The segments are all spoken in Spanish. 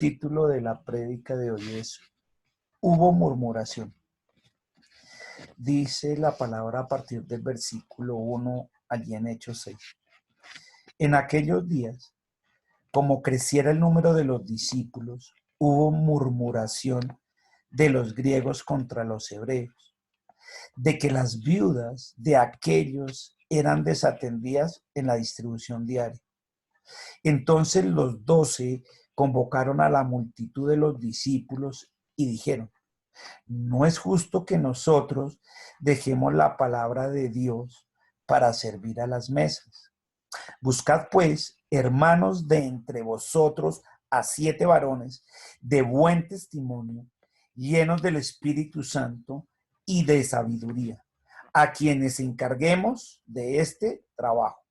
Título de la prédica de hoy es Hubo murmuración. Dice la palabra a partir del versículo 1 allí en Hechos 6. En aquellos días, como creciera el número de los discípulos, hubo murmuración de los griegos contra los hebreos, de que las viudas de aquellos eran desatendidas en la distribución diaria. Entonces los 12 convocaron a la multitud de los discípulos y dijeron: no es justo que nosotros dejemos la palabra de Dios para servir a las mesas. Buscad pues, hermanos, de entre vosotros a 7 varones de buen testimonio, llenos del Espíritu Santo y de sabiduría, a quienes encarguemos de este trabajo.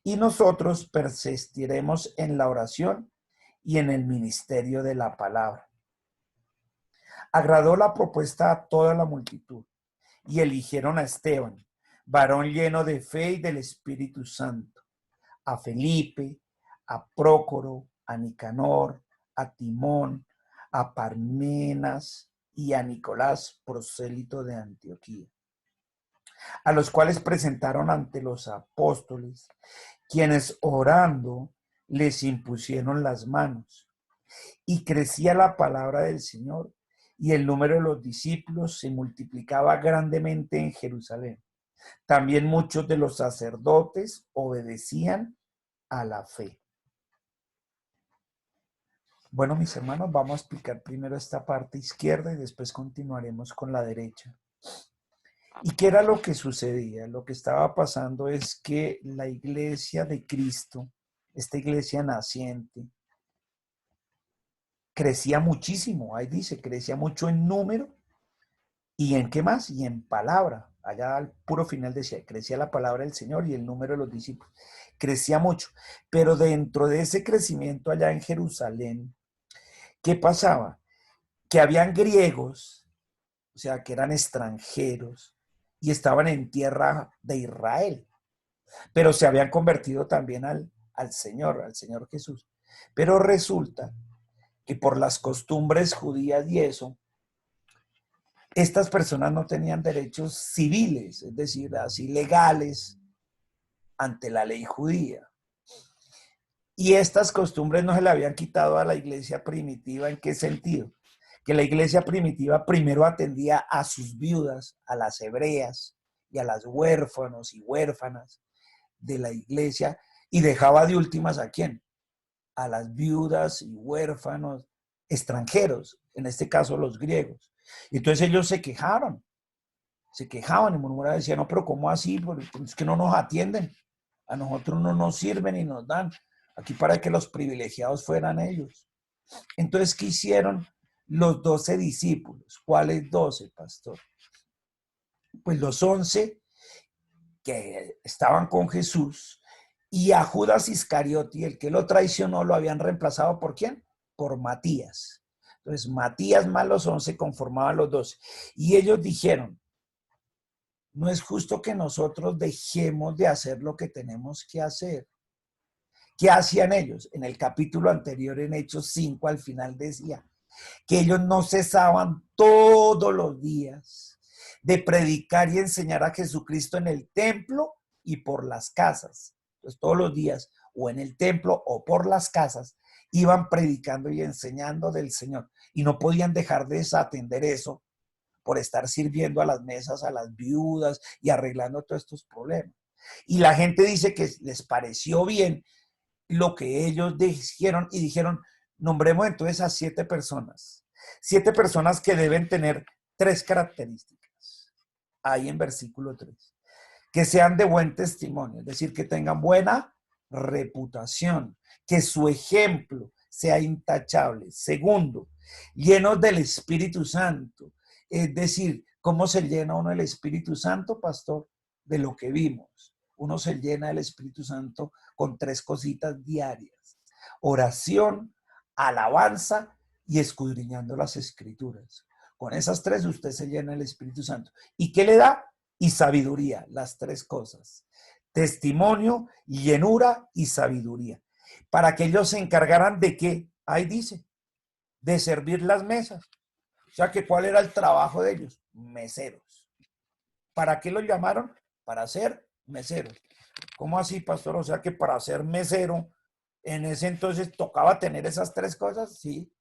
Y nosotros persistiremos en la oración y en el ministerio de la palabra. Agradó la propuesta a toda la multitud y eligieron a Esteban, varón lleno de fe y del Espíritu Santo, a Felipe, a Prócoro, a Nicanor, a Timón, a Parmenas y a Nicolás, prosélito de Antioquía, a los cuales presentaron ante los apóstoles, quienes orando les impusieron las manos. Y crecía la palabra del Señor, y el número de los discípulos se multiplicaba grandemente en Jerusalén. También muchos de los sacerdotes obedecían a la fe. Bueno, mis hermanos, vamos a explicar primero esta parte izquierda y después continuaremos con la derecha. ¿Y qué era lo que sucedía? Lo que estaba pasando es que la iglesia de Cristo, esta iglesia naciente, crecía muchísimo. Ahí dice, crecía mucho en número y en qué más, y en palabra. Allá al puro final decía, crecía la palabra del Señor y el número de los discípulos. Crecía mucho. Pero dentro de ese crecimiento allá en Jerusalén, ¿qué pasaba? Que habían griegos, o sea, que eran extranjeros y estaban en tierra de Israel, pero se habían convertido también al Señor Jesús. Pero resulta que por las costumbres judías y eso, estas personas no tenían derechos civiles, es decir, así legales ante la ley judía. Y estas costumbres no se le habían quitado a la iglesia primitiva. ¿En qué sentido? Que la iglesia primitiva primero atendía a sus viudas, a las hebreas y a las huérfanos y huérfanas de la iglesia, y dejaba de últimas ¿a quién? A las viudas y huérfanos extranjeros, en este caso los griegos. Entonces ellos se quejaban y murmuraban, decían, no, pero ¿cómo así? Porque es que no nos atienden, a nosotros no nos sirven y nos dan, aquí para que los privilegiados fueran ellos. Entonces, ¿qué hicieron los 12 discípulos? ¿Cuáles 12, pastor? Pues los 11 que estaban con Jesús, y a Judas Iscariote, el que lo traicionó, lo habían reemplazado ¿por quién? Por Matías. Entonces, Matías más los 11 conformaban los 12. Y ellos dijeron, no es justo que nosotros dejemos de hacer lo que tenemos que hacer. ¿Qué hacían ellos? En el capítulo anterior, en Hechos 5, al final decía que ellos no cesaban todos los días de predicar y enseñar a Jesucristo en el templo y por las casas. Entonces, todos los días, o en el templo o por las casas, iban predicando y enseñando del Señor. Y no podían dejar de desatender eso por estar sirviendo a las mesas, a las viudas y arreglando todos estos problemas. Y la gente dice que les pareció bien lo que ellos dijeron y dijeron, nombremos entonces a 7 personas. 7 personas que deben tener 3 características. Ahí en versículo 3. Que sean de buen testimonio, es decir, que tengan buena reputación, que su ejemplo sea intachable. Segundo, llenos del Espíritu Santo. Es decir, ¿cómo se llena uno del Espíritu Santo, pastor? De lo que vimos. Uno se llena del Espíritu Santo con 3 cositas diarias: oración, alabanza y escudriñando las Escrituras. Con esas 3 usted se llena del Espíritu Santo. ¿Y qué le da? Y sabiduría, las 3 cosas: testimonio, llenura y sabiduría. Para que ellos se encargaran de qué, ahí dice, de servir las mesas. O sea, que ¿cuál era el trabajo de ellos? Meseros. ¿Para qué los llamaron? Para ser meseros. ¿Cómo así, pastor? O sea, que para ser mesero, en ese entonces tocaba tener esas tres cosas, sí.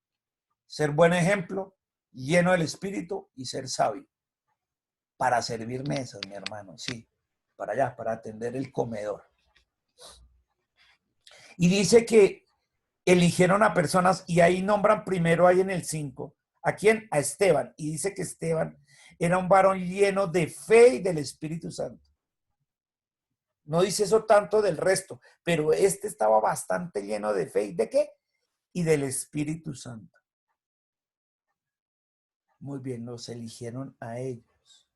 Ser buen ejemplo, lleno del espíritu y ser sabio. Para servir mesas, mi hermano, sí. Para allá, para atender el comedor. Y dice que eligieron a personas y ahí nombran primero, ahí en el 5, ¿a quién? A Esteban. Y dice que Esteban era un varón lleno de fe y del Espíritu Santo. No dice eso tanto del resto, pero este estaba bastante lleno de fe. ¿Y de qué? Y del Espíritu Santo. Muy bien, los eligieron a ellos.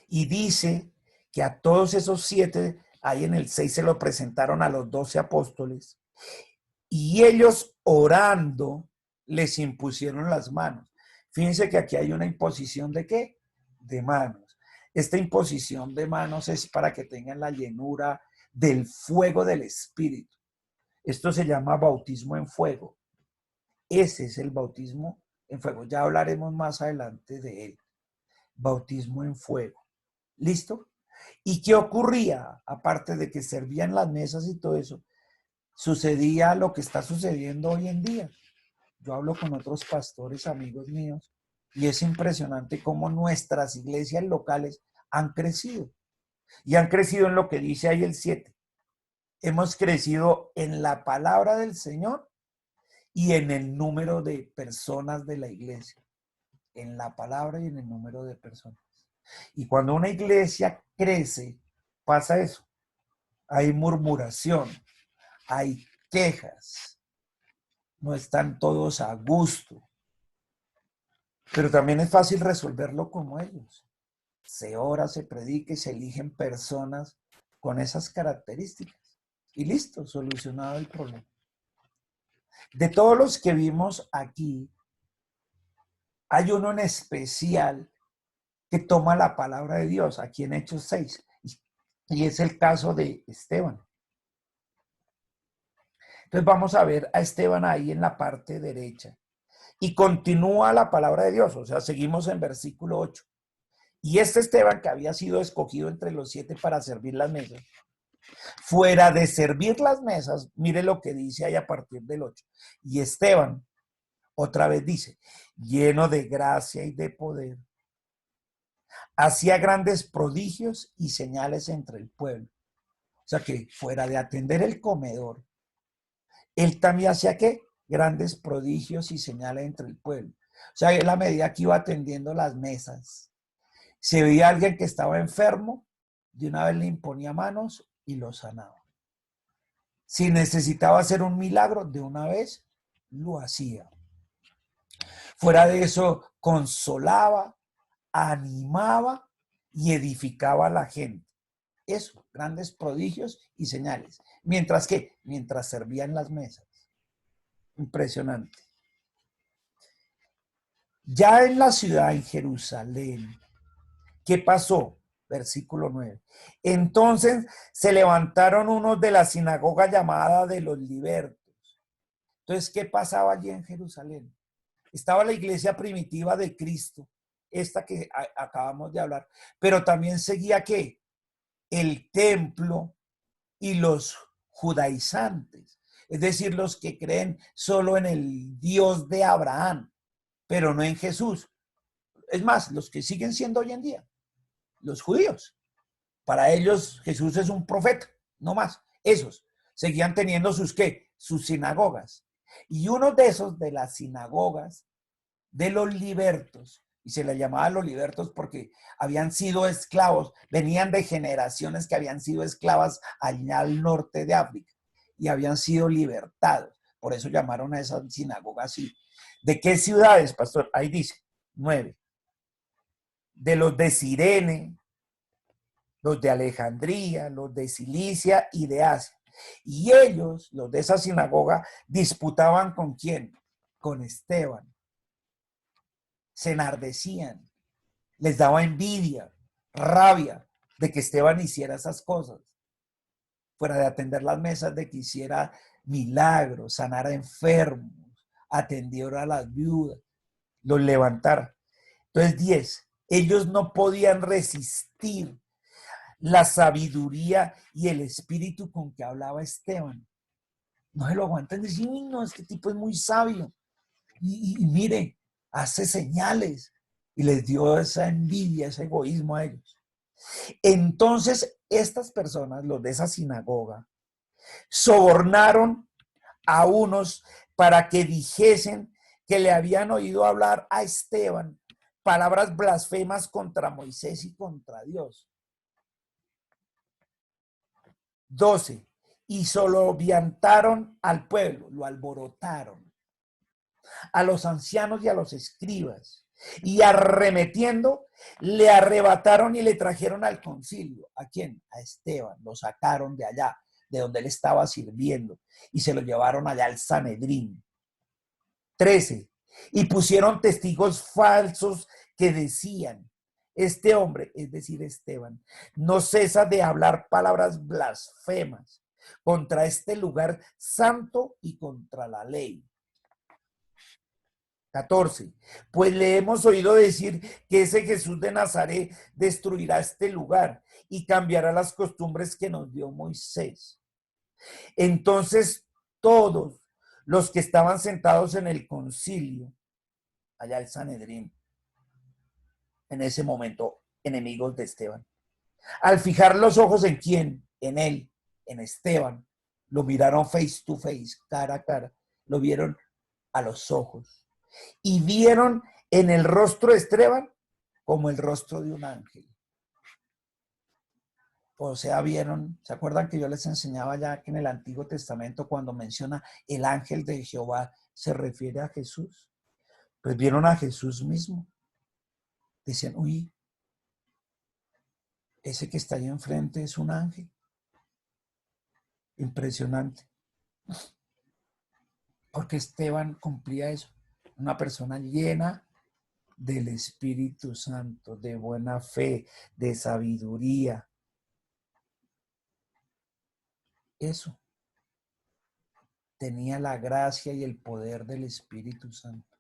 Y dice que a todos esos 7, ahí en el 6 se lo presentaron a los 12 apóstoles. Y ellos orando les impusieron las manos. Fíjense que aquí hay una imposición de ¿qué? De manos. Esta imposición de manos es para que tengan la llenura del fuego del Espíritu. Esto se llama bautismo en fuego. Ese es el bautismo en fuego. Ya hablaremos más adelante de él. Bautismo en fuego. ¿Listo? ¿Y qué ocurría? Aparte de que servían las mesas y todo eso, sucedía lo que está sucediendo hoy en día. Yo hablo con otros pastores, amigos míos, y es impresionante cómo nuestras iglesias locales han crecido. Y han crecido en lo que dice ahí el 7. Hemos crecido en la palabra del Señor y en el número de personas de la iglesia. En la palabra y en el número de personas. Y cuando una iglesia crece, pasa eso. Hay murmuración, hay quejas, no están todos a gusto. Pero también es fácil resolverlo como ellos. Se ora, se predica y se eligen personas con esas características. Y listo, solucionado el problema. De todos los que vimos aquí, hay uno en especial que toma la palabra de Dios, aquí en Hechos 6. Y es el caso de Esteban. Entonces vamos a ver a Esteban ahí en la parte derecha. Y continúa la palabra de Dios, o sea, seguimos en versículo 8. Y este Esteban, que había sido escogido entre los 7 para servir las mesas, fuera de servir las mesas, mire lo que dice ahí a partir del 8. Y Esteban, otra vez dice, lleno de gracia y de poder, hacía grandes prodigios y señales entre el pueblo. O sea que fuera de atender el comedor, él también hacía ¿qué? Grandes prodigios y señales entre el pueblo. O sea, en la medida que iba atendiendo las mesas, se veía alguien que estaba enfermo, de una vez le imponía manos y lo sanaba. Si necesitaba hacer un milagro, de una vez lo hacía. Fuera de eso, consolaba, animaba y edificaba a la gente. Eso, grandes prodigios y señales. Mientras que, mientras servían las mesas. Impresionante. Ya en la ciudad, en Jerusalén, ¿qué pasó? Versículo 9. Entonces se levantaron unos de la sinagoga llamada de los libertos. Entonces, ¿qué pasaba allí en Jerusalén? Estaba la iglesia primitiva de Cristo, esta que acabamos de hablar, pero también seguía ¿qué? El templo y los judaizantes, es decir, los que creen solo en el Dios de Abraham, pero no en Jesús. Es más, los que siguen siendo hoy en día, los judíos. Para ellos Jesús es un profeta, no más. Esos seguían teniendo sus ¿qué? Sus sinagogas. Y uno de esos de las sinagogas de los libertos, y se les llamaba los libertos porque habían sido esclavos, venían de generaciones que habían sido esclavas allá al norte de África y habían sido libertados. Por eso llamaron a esa sinagoga así. ¿De qué ciudades, pastor? Ahí dice, 9. De los de Cirene, los de Alejandría, los de Cilicia y de Asia. Y ellos, los de esa sinagoga, disputaban ¿con quién? Con Esteban. Se enardecían, les daba envidia, rabia de que Esteban hiciera esas cosas. Fuera de atender las mesas, de que hiciera milagros, sanara enfermos, atendiera a las viudas, los levantara. Entonces, 10, ellos no podían resistir la sabiduría y el espíritu con que hablaba Esteban. No se lo aguantan decir, no, este tipo es muy sabio. Y mire, hace señales. Y les dio esa envidia, ese egoísmo a ellos. Entonces, estas personas, los de esa sinagoga, sobornaron a unos para que dijesen que le habían oído hablar a Esteban palabras blasfemas contra Moisés y contra Dios. 12. Y soloviantaron al pueblo, lo alborotaron, a los ancianos y a los escribas, y arremetiendo, le arrebataron y le trajeron al concilio. ¿A quién? A Esteban. Lo sacaron de allá, de donde él estaba sirviendo, y se lo llevaron allá al Sanedrín. 13. Y pusieron testigos falsos que decían, este hombre, es decir, Esteban, no cesa de hablar palabras blasfemas contra este lugar santo y contra la ley. 14. Pues le hemos oído decir que ese Jesús de Nazaret destruirá este lugar y cambiará las costumbres que nos dio Moisés. Entonces todos los que estaban sentados en el concilio, allá el Sanedrín, en ese momento enemigos de Esteban, al fijar los ojos en quién, en él, en Esteban, lo miraron face to face, cara a cara, lo vieron a los ojos y vieron en el rostro de Esteban como el rostro de un ángel. O sea, vieron, ¿se acuerdan que yo les enseñaba ya que en el Antiguo Testamento cuando menciona el ángel de Jehová se refiere a Jesús? Pues vieron a Jesús mismo. Dicen, uy, ese que está ahí enfrente es un ángel. Impresionante. Porque Esteban cumplía eso. Una persona llena del Espíritu Santo, de buena fe, de sabiduría. Eso. Tenía la gracia y el poder del Espíritu Santo.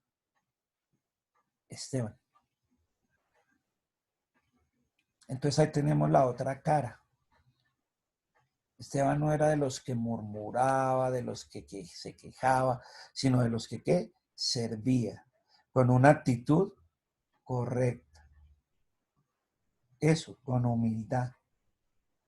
Esteban. Entonces ahí tenemos la otra cara. Esteban no era de los que murmuraba, de los que se quejaba, sino de los que ¿qué? Servía, con una actitud correcta. Eso, con humildad.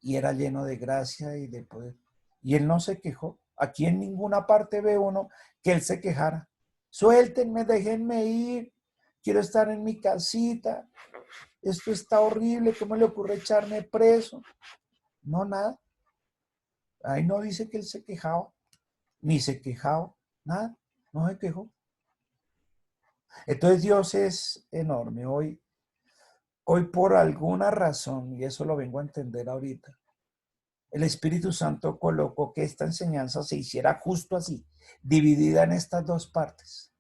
Y era lleno de gracia y de poder. Y él no se quejó. Aquí en ninguna parte ve uno que él se quejara. Suéltenme, déjenme ir. Quiero estar en mi casita. Esto está horrible. ¿Cómo le ocurre echarme preso? No, nada. Ahí no dice que él se quejaba. Ni se quejaba. Nada. No se quejó. Entonces Dios es enorme. Hoy por alguna razón, y eso lo vengo a entender ahorita, el Espíritu Santo colocó que esta enseñanza se hiciera justo así, dividida en estas dos partes.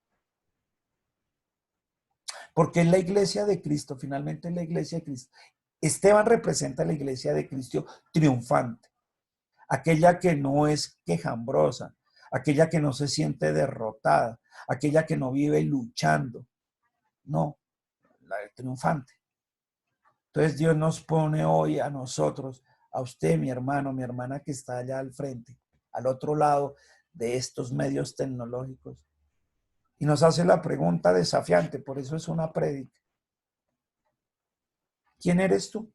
Porque es la iglesia de Cristo, finalmente es la iglesia de Cristo. Esteban representa la iglesia de Cristo triunfante, aquella que no es quejambrosa, aquella que no se siente derrotada, aquella que no vive luchando, no, la triunfante. Entonces Dios nos pone hoy a nosotros, a usted, mi hermano, mi hermana que está allá al frente, al otro lado de estos medios tecnológicos. Y nos hace la pregunta desafiante, por eso es una prédica. ¿Quién eres tú?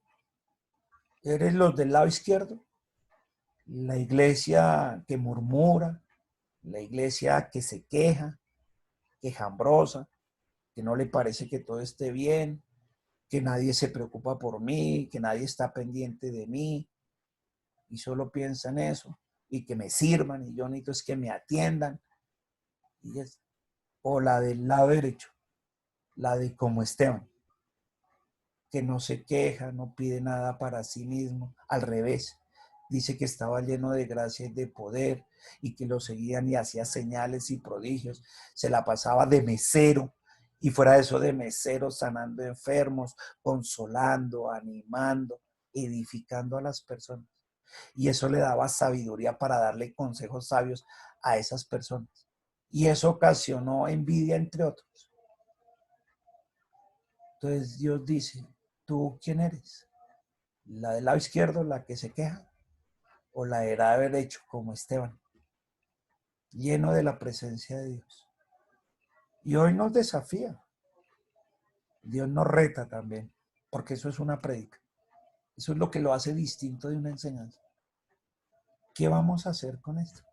¿Eres los del lado izquierdo? La iglesia que murmura, la iglesia que se queja, quejambrosa, que no le parece que todo esté bien, que nadie se preocupa por mí, que nadie está pendiente de mí y solo piensa en eso y que me sirvan y yo necesito es que me atiendan. O la del lado derecho, la de como Esteban, que no se queja, no pide nada para sí mismo, al revés, dice que estaba lleno de gracia y de poder y que lo seguían y hacía señales y prodigios, se la pasaba de mesero y fuera de eso de mesero sanando enfermos, consolando, animando, edificando a las personas. Y eso le daba sabiduría para darle consejos sabios a esas personas. y eso ocasionó envidia entre otros. Entonces Dios dice, ¿tú quién eres? ¿La del lado izquierdo, la que se queja? ¿O la de haber hecho como Esteban, lleno de la presencia de Dios? Y hoy nos desafía. Dios nos reta también, porque eso es una prédica. Eso es lo que lo hace distinto de una enseñanza. ¿Qué vamos a hacer con esto?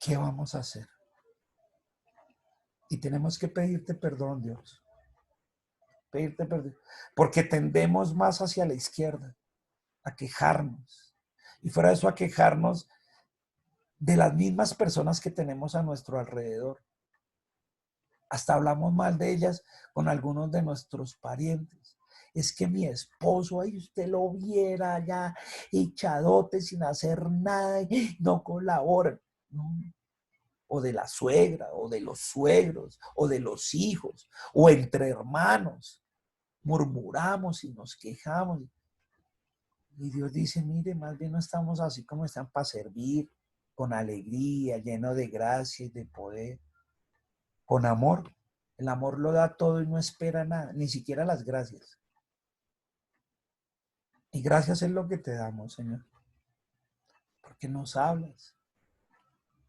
¿Qué vamos a hacer? Y tenemos que pedirte perdón, Dios. Pedirte perdón. Porque tendemos más hacia la izquierda, a quejarnos. Y fuera de eso, a quejarnos de las mismas personas que tenemos a nuestro alrededor. Hasta hablamos mal de ellas con algunos de nuestros parientes. Es que mi esposo, ahí usted lo viera allá echadote sin hacer nada, y no colabora. No. O de la suegra, o de los suegros, o de los hijos, o entre hermanos. Murmuramos y nos quejamos. Y Dios dice, mire, más bien no estamos así como están para servir, con alegría, lleno de gracia y de poder, con amor. El amor lo da todo y no espera nada, ni siquiera las gracias. Y gracias es lo que te damos, Señor, porque nos hablas.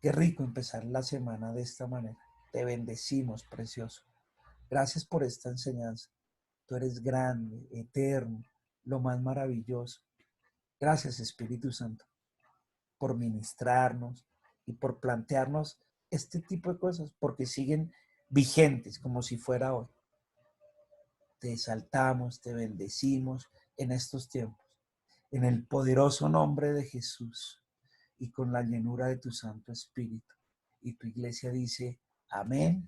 Qué rico empezar la semana de esta manera. Te bendecimos, precioso. Gracias por esta enseñanza. Tú eres grande, eterno, lo más maravilloso. Gracias, Espíritu Santo, por ministrarnos y por plantearnos este tipo de cosas, porque siguen vigentes como si fuera hoy. Te exaltamos, te bendecimos en estos tiempos, en el poderoso nombre de Jesús y con la llenura de tu Santo Espíritu. Y tu iglesia dice, amén